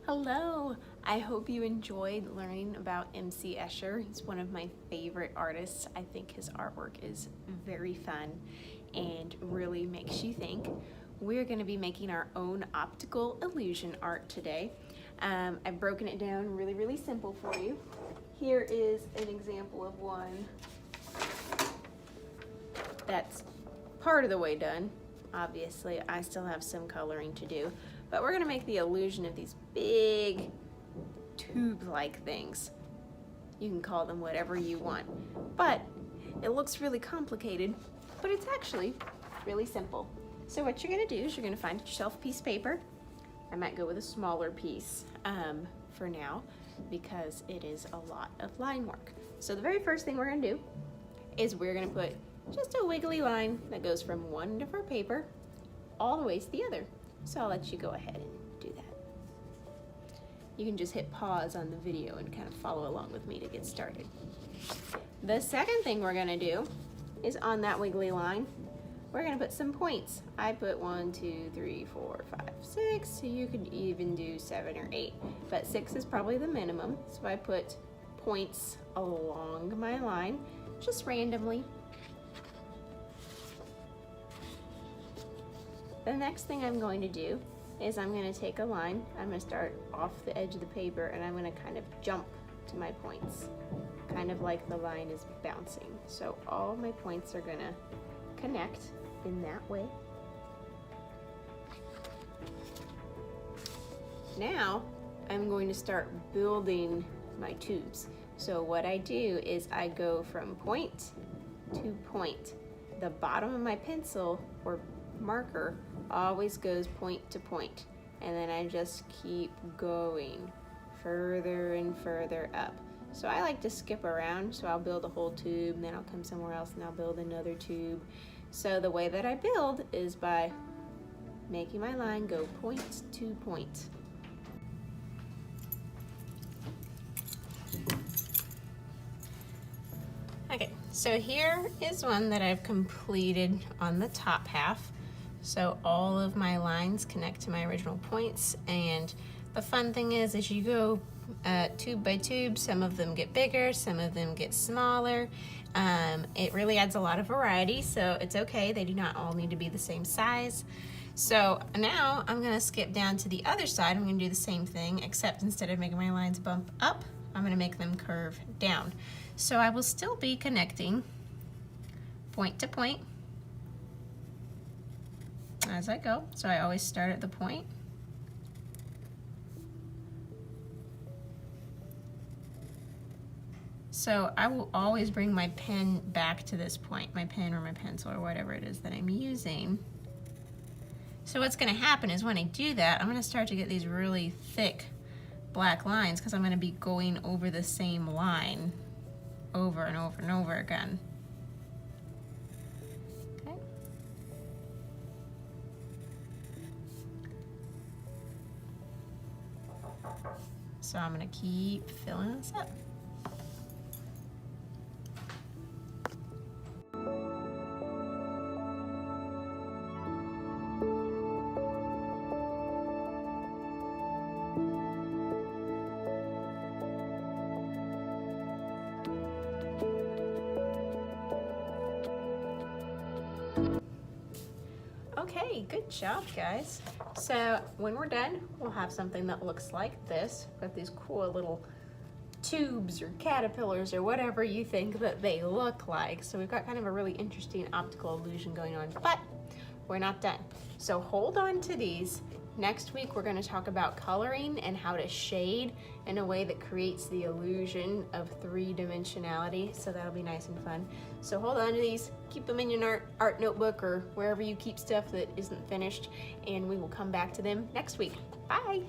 Hello! I hope you enjoyed learning about C Escher. He's one of my favorite artists. I think his artwork is very fun and really makes you think. We're going to be making our own optical illusion art today. I've broken it down really simple for you. Here is an example of one that's part of the way done. Obviously, I still have some coloring to do, but we're gonna make the illusion of these big tube-like things. You can call them whatever you want, but it looks really complicated, but it's actually really simple. So what you're gonna do is you're gonna find yourself a piece of paper. I might go with a smaller piece for now because it is a lot of line work. So the very first thing we're gonna do is we're gonna put just a wiggly line that goes from one end of our paper all the way to the other. So I'll let you go ahead and do that. You can just hit pause on the video and kind of follow along with me to get started. The second thing we're gonna do is on that wiggly line, we're gonna put some points. I put 1, 2, 3, 4, 5, 6, so you could even do 7 or 8, but 6 is probably the minimum. So I put points along my line, just randomly. The next thing I'm going to do is I'm going to take a line, I'm going to start off the edge of the paper and I'm going to kind of jump to my points, kind of like the line is bouncing. So all my points are going to connect in that way. Now I'm going to start building my tubes. So what I do is I go from point to point. The bottom of my pencil or marker always goes point to point, and then I just keep going further and further up. So I like to skip around, so I'll build a whole tube and then I'll come somewhere else and I'll build another tube. So the way that I build is by making my line go point to point. Okay, so here is one that I've completed on the top half. So all of my lines connect to my original points, and the fun thing is as you go tube by tube, some of them get bigger, some of them get smaller. It really adds a lot of variety, so it's okay. They do not all need to be the same size. So now I'm gonna skip down to the other side. I'm gonna do the same thing, except instead of making my lines bump up, I'm gonna make them curve down. So I will still be connecting point to point as I go. So I always start at the point. So I will always bring my pen back to this point, my pen or my pencil or whatever it is that I'm using. So what's gonna happen is when I do that, I'm gonna start to get these really thick black lines because I'm gonna be going over the same line over and over and over again. Okay. So I'm gonna keep filling this up. Okay, good job, guys. So when we're done, we'll have something that looks like this. Got these cool little tubes or caterpillars or whatever you think that they look like. So we've got kind of a really interesting optical illusion going on, but we're not done. So hold on to these. Next week, we're gonna talk about coloring and how to shade in a way that creates the illusion of three-dimensionality. So that'll be nice and fun. So hold on to these, keep them in your art notebook or wherever you keep stuff that isn't finished, and we will come back to them next week. Bye.